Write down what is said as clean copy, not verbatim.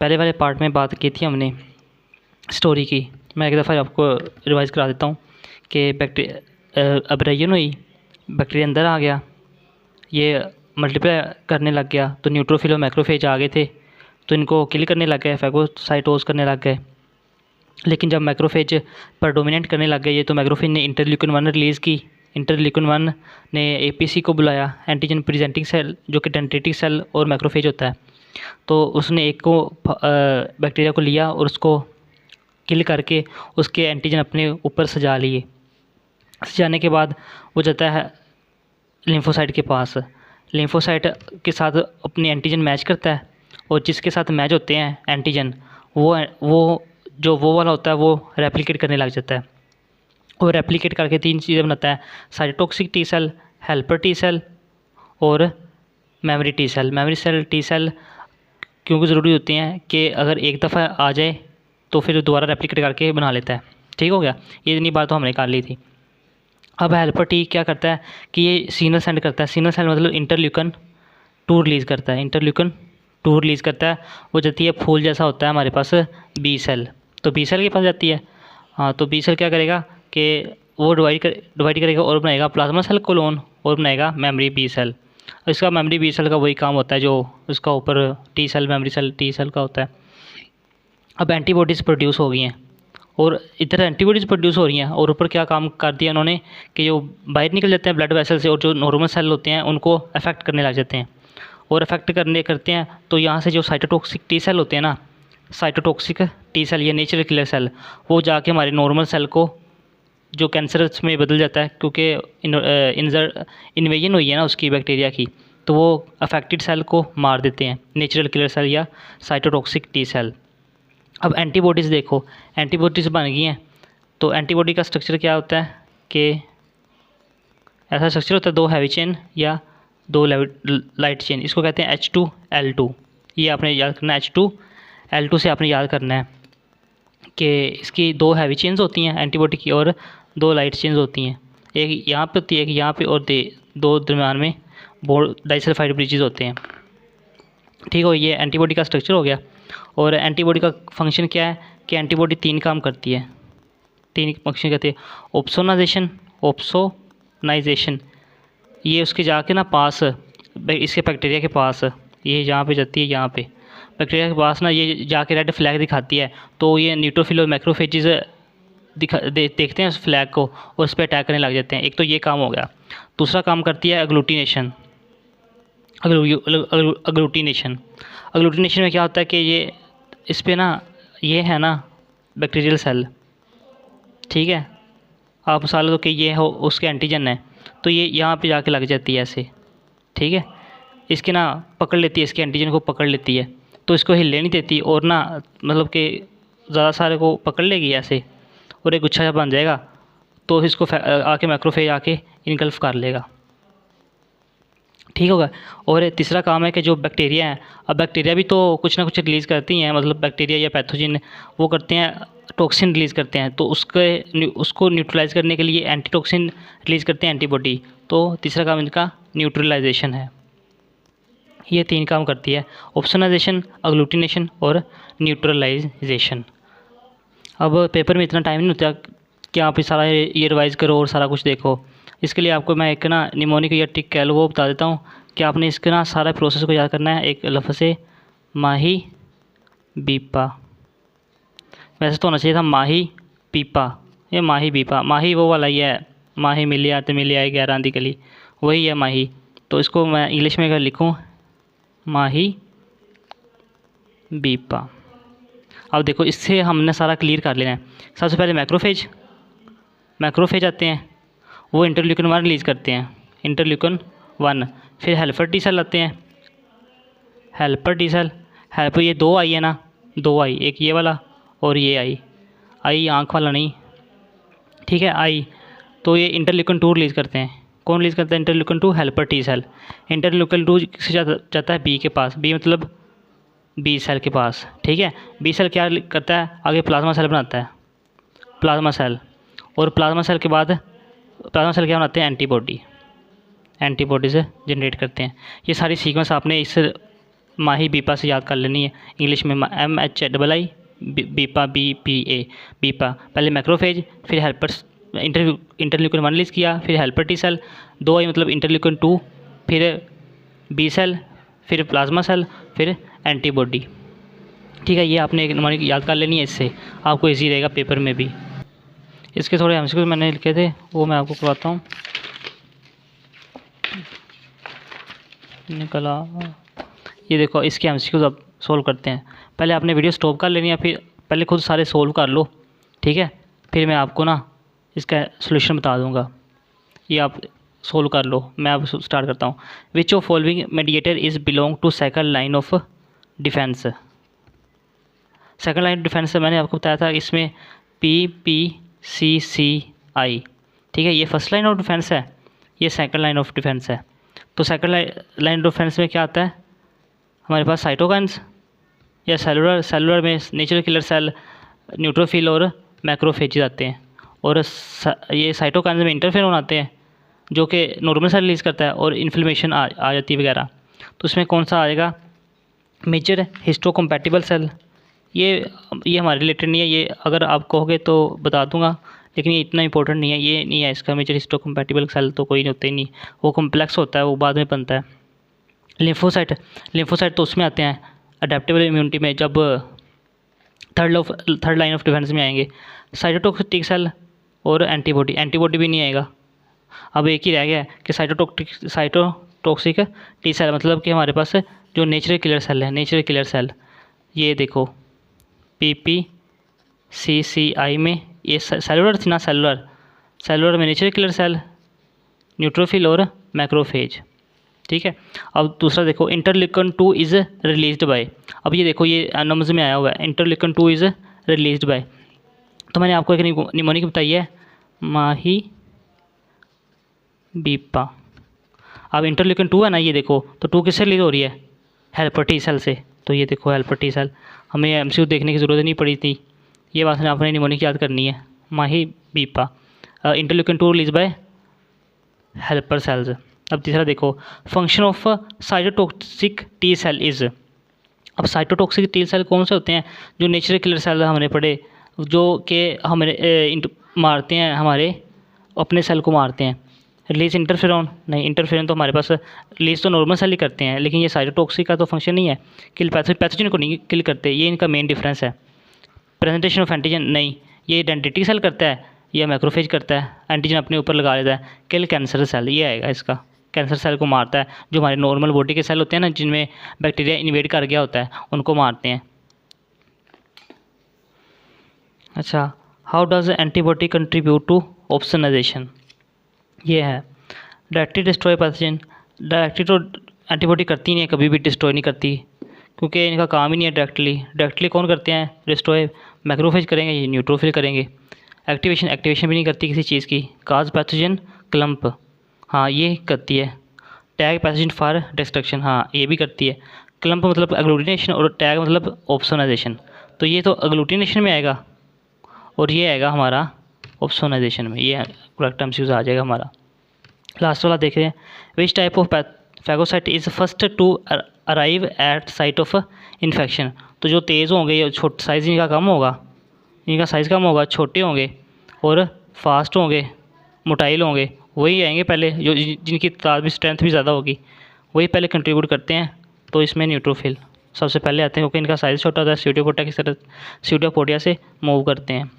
पहले वाले पार्ट में बात की थी हमने स्टोरी की। मैं एक दफ़ा आपको रिवाइज़ करा देता हूँ कि अब रैयन हुई, बैक्टीरिया अंदर आ गया, ये मल्टीप्लाई करने लग गया तो न्यूट्रोफिल और मैक्रोफेज आ गए थे, तो इनको किल करने लग गए, फैगोसाइटोज करने लग गए। लेकिन जब मैक्रोफेज प्रेडोमिनेंट करने लग गए ये, तो मैक्रोफेज ने इंटरल्यूकिन-1 रिलीज़ की। इंटरल्यूकिन-1 ने एपीसी को बुलाया, एंटीजन प्रेजेंटिंग सेल, जो कि डेंड्रिटिक सेल और मैक्रोफेज होता है। तो उसने एक को बैक्टीरिया को लिया और उसको किल करके उसके एंटीजन अपने ऊपर सजा लिए। सजाने के बाद वो जाता है लिम्फोसाइट के पास, लिम्फोसाइट के साथ अपने एंटीजन मैच करता है, और जिसके साथ मैच होते हैं एंटीजन वो वाला होता है वो रेप्लिकेट करने लग जाता है। और रेप्लिकेट करके 3 चीज़ें बनाता है, cytotoxic T cell, helper T cell और memory T cell. Memory T cell क्योंकि ज़रूरी होती हैं कि अगर एक दफ़ा आ जाए तो फिर दोबारा रेप्लिकेट करके बना लेता है। ठीक हो गया, ये इतनी बात तो हमने कर ली थी। अब हेल्पर टी क्या करता है कि ये सिग्नल सेंड करता है। सिग्नल सेंड मतलब इंटरल्यूकन-2 रिलीज़ करता है। इंटरल्यूकन-2 रिलीज़ करता है, वो जाती है फूल जैसा होता है हमारे पास बी सेल, तो बी सेल के पास जाती है। हाँ, तो बी सेल क्या करेगा कि वो डिवाइड करेगा और बनाएगा प्लाज्मा सेल क्लोन और बनाएगा मेमोरी बी सेल। इसका मेमोरी बी सेल का वही काम होता है जो उसका ऊपर T cell memory cell T cell का होता है। अब एंटीबॉडीज़ प्रोड्यूस हो गई हैं, और इधर एंटीबॉडीज़ प्रोड्यूस हो रही हैं, और ऊपर क्या काम कर दिया उन्होंने कि जो बाहर निकल जाते हैं ब्लड वेसल से और जो नॉर्मल सेल होते हैं उनको अफेक्ट करने लग जाते हैं। और अफेक्ट करते हैं तो यहाँ से जो साइटोटॉक्सिक टी सेल होते हैं ना, साइटोटॉक्सिक टी सेल या नेचुरल किलर सेल, वो जाके हमारे नॉर्मल सेल को जो कैंसरस में बदल जाता है, क्योंकि इन्वेजन हुई है ना उसकी बैक्टीरिया की, तो वो अफेक्टेड सेल को मार देते हैं, नेचुरल किलर सेल या साइटोटॉक्सिक टी सेल। अब एंटीबॉडीज़ देखो, एंटीबॉडीज़ बन गई हैं, तो एंटीबॉडी का स्ट्रक्चर क्या होता है कि ऐसा स्ट्रक्चर होता है 2 हैवी चेन या 2 लाइट चेन, इसको कहते हैं H2L2। ये आपने याद करना है, H2L2 से आपने याद करना है कि इसकी 2 हैवी चेन्स होती हैं एंटीबॉडी की और 2 लाइट चेन्स होती हैं, एक यहाँ पे होती है, एक यहाँ पे, और 2 दरम्यान में डाइसल्फाइड ब्रिजेस होते हैं। ठीक हो, ये एंटीबॉडी का स्ट्रक्चर हो गया। और एंटीबॉडी का फंक्शन क्या है कि एंटीबॉडी 3 काम करती है, 3 फंक्शन करती है। ओप्सोनाइजेशन, ये उसके जाके ना पास इसके बैक्टीरिया के पास, ये यहाँ पे जाती है, यहाँ पे बैक्टीरिया के पास ना ये जाके रेड फ्लैग दिखाती है, तो ये न्यूट्रोफिल और मैक्रोफेजेस देखते हैं उस फ्लैग को और उस पर अटैक करने लग जाते हैं। एक तो ये काम हो गया। दूसरा काम करती है एग्लूटिनेशन। एग्लूटिनेशन में क्या होता है कि ये इस पे ना ये है ना बैक्टीरियल सेल, ठीक है, आप मिसाल दो कि ये हो उसके एंटीजन है, तो ये यहाँ पे जाके लग जाती है ऐसे, ठीक है, इसके ना पकड़ लेती है, इसके एंटीजन को पकड़ लेती है, तो इसको हिलने नहीं देती, और ना मतलब कि ज़्यादा सारे को पकड़ लेगी ऐसे और एक गुच्छा बन जाएगा, तो इसको आके मैक्रोफेज आके इनगल्फ कर लेगा। ठीक होगा। और तीसरा काम है कि जो बैक्टीरिया हैं, अब बैक्टीरिया भी तो कुछ ना कुछ रिलीज़ करती हैं, मतलब बैक्टीरिया या पैथोजन वो करते हैं, टॉक्सिन रिलीज़ करते हैं, तो उसको न्यूट्रलाइज़ करने के लिए एंटीटॉक्सिन रिलीज़ करते हैं एंटीबॉडी। तो तीसरा काम इनका न्यूट्रलाइजेशन है। ये 3 काम करती है, ऑप्सोनाइजेशन, अग्लूटिनेशन और न्यूट्रलाइजेशन। अब पेपर में इतना टाइम नहीं होता कि आप सारा ये रिवाइज़ करो और सारा कुछ देखो। इसके लिए आपको मैं एक ना निमोनिक या टिक कह लो वो बता देता हूँ कि आपने इसके ना सारा प्रोसेस को याद करना है। एक लफ्ज़ से माही बीपा, वैसे तो होना चाहिए था माही पीपा, ये माही बीपा। माही वो वाला ही है, माही मिलिया तो मिलिया 11 आंधी गली, वही है माही। तो इसको मैं इंग्लिश में अगर लिखूँ माही बीपा। अब देखो इससे हमने सारा क्लियर कर लेना है। सबसे पहले मैक्रोफेज आते हैं, वो इंटरल्यूकिन-1 रिलीज़ करते हैं, इंटरल्यूकिन-1। फिर हेल्पर टी सेल आते हैं, हेल्पर टी सेल, हेल्पर ये 2 आई है ना, 2 आई, एक ये वाला और ये आई आँख वाला नहीं, ठीक है, आई। तो ये इंटरल्यूकिन-2 रिलीज़ करते हैं। कौन रिलीज़ करता है interleukin two? Helper T cell. Interleukin two से जाता है बी के पास, बी मतलब बी सेल के पास, ठीक है। बी सेल क्या करता है, आगे प्लाज्मा सेल बनाता है, प्लाज्मा सेल। और प्लाज्मा सेल के बाद प्लाज्मा सेल क्या बनाते हैं, एंटीबॉडी से जनरेट करते हैं। ये सारी सीक्वेंस आपने इस माही बीपा से याद कर लेनी है। इंग्लिश में MHII बीपा BPA बीपा। पहले मैक्रोफेज, फिर हेल्पर इंटरल्यूकिन 1 रिलीज़ किया, फिर हेल्पर टी सेल, 2 आई मतलब इंटरल्यूकिन 2, फिर बी सेल, फिर प्लाज्मा सेल, फिर एंटीबॉडी। ठीक है, ये आपने एक निमोनिक याद कर लेनी है, इससे आपको इजी रहेगा पेपर में भी। इसके थोड़े एमसीक्यू मैंने लिखे थे, वो मैं आपको करवाता हूँ। निकला, ये देखो इसके एमसीक्यूज अब सोल्व करते हैं। पहले आपने वीडियो स्टॉप कर लेनी है, फिर पहले खुद सारे सोल्व कर लो, ठीक है, फिर मैं आपको ना इसका सोल्यूशन बता दूंगा। ये आप सोल्व कर लो, मैं अब स्टार्ट करता हूँ। Which of following mediator is belong to second line of defence. Second line of defence मैंने आपको बताया था, इसमें PPCCI, ठीक है, ये फर्स्ट लाइन ऑफ डिफेंस है, ये सेकंड लाइन ऑफ डिफेंस है। तो सेकंड लाइन ऑफ डिफेंस में क्या आता है हमारे पास? साइटोकाइन्स या सेलुलर में नेचुरल किलर सेल, न्यूट्रोफिल और मैक्रोफेज आते हैं। और ये साइटोकाइन्स में इंटरफेरोन आते हैं जो कि नॉर्मल सेल रिलीज़ करता है और इन्फ्लेमेशन आ जाती है वगैरह। तो इसमें कौन सा आएगा? Major histocompatible cell. ये हमारे रिलेटेड नहीं है, ये अगर आप कहोगे तो बता दूंगा, लेकिन ये इतना इंपॉर्टेंट नहीं है, ये नहीं है इसका। मेजर हिस्टोकम्पैटिबल सेल तो कोई नहीं होते ही नहीं, वो कॉम्प्लेक्स होता है, वो बाद में बनता है। लिम्फोसाइट तो उसमें आते हैं अडेप्टेबल इम्यूनिटी में, जब थर्ड लाइन ऑफ डिफेंस में आएंगे। साइटोटॉक्सिक सेल और एंटीबॉडी भी नहीं आएगा। अब एक ही रह गया है कि साइटोटॉक्सिक टी सेल, मतलब कि हमारे पास जो नेचुरल किलर सेल है, नेचुरल किलर सेल, ये देखो PPCCI में ये सेलुलर थी ना, सेलुलर में नेचुरल किलर सेल, न्यूट्रोफिल और मैक्रोफेज, ठीक है। अब दूसरा देखो, इंटरल्यूकिन 2 इज़ रिलीज्ड बाय। अब ये देखो, ये नम्स में आया हुआ है, इंटरल्यूकिन 2 इज़ रिलीज्ड बाय। तो मैंने आपको एक निमोनिक बताई है, माही बीपा। अब इंटरल्यूकिन 2 है ना, ये देखो, तो 2 किससे रिलीज हो रही है? हेल्पर टी सेल से। तो ये देखो हेल्पर टी सेल, हमें एमसीक्यू देखने की ज़रूरत नहीं पड़ी थी, ये बात आपने निमोनिक याद करनी है। माही बीपा, interleukin 2 release by helper cells. अब तीसरा देखो, function of cytotoxic T cell is. अब साइटोटॉक्सिक टी सेल कौन से होते हैं? जो नेचुरल किलर सेल हमने पढ़े, जो कि हमारे मारते हैं, हमारे अपने सेल को मारते हैं। रिलीज इंटरफेरॉन नहीं, इंटरफेरॉन तो हमारे पास रिलीज तो नॉर्मल सेल ही करते हैं, लेकिन ये साइटोटॉक्सिक का तो फंक्शन नहीं है, किल पैथोजन को नहीं किल करते, ये इनका मेन डिफरेंस है। प्रेजेंटेशन ऑफ एंटीजन नहीं, ये डेंटिटी सेल करता है या मैक्रोफेज करता है, एंटीजन अपने ऊपर लगा लेता है। किल कैंसर सेल, ये आएगा इसका, कैंसर सेल को मारता है। जो हमारे नॉर्मल बॉडी के सेल होते हैं ना, जिनमें बैक्टीरिया इन्वेड कर गया होता है, उनको मारते हैं। अच्छा, how does antibody contribute to opsonization? ये है डायरेक्टली डिस्ट्रॉय पैथोजन। डायरेक्टली तो एंटीबॉडी करती नहीं है, कभी भी डिस्ट्रॉय नहीं करती, क्योंकि इनका काम ही नहीं है डायरेक्टली कौन करते हैं डिस्ट्रॉय? मैक्रोफेज करेंगे, ये न्यूट्रोफिल करेंगे। एक्टिवेशन भी नहीं करती किसी चीज़ की। काज पैथोजन क्लम्प, हाँ ये करती है। टैग पैथोजन फॉर डिस्ट्रक्शन, हाँ ये भी करती है। क्लम्प मतलब एग्लूटिनेशन और टैग मतलब ऑप्सोनाइजेशन। तो ये तो एग्लूटिनेशन में आएगा और ये आएगा हमारा ऑप्सोनाइजेशन में, ये करेक्ट एमसीक्यू आ जाएगा हमारा। लास्ट वाला देख रहे हैं, which type of phagocyte is first to arrive at site of infection. तो जो तेज़ होंगे, या छोटे साइज़ इनका कम होगा, इनका साइज़ कम होगा, छोटे होंगे और फास्ट होंगे, मोटाइल होंगे, वही आएंगे पहले, जो जिनकी तादाद भी स्ट्रेंथ भी ज़्यादा होगी, वही पहले कंट्रीब्यूट करते हैं। तो इसमें न्यूट्रोफिल सबसे पहले आते हैं, क्योंकि इनका साइज़ छोटा होता है, स्यूडोपोडिया की तरह स्यूडोपोडिया से मूव करते हैं।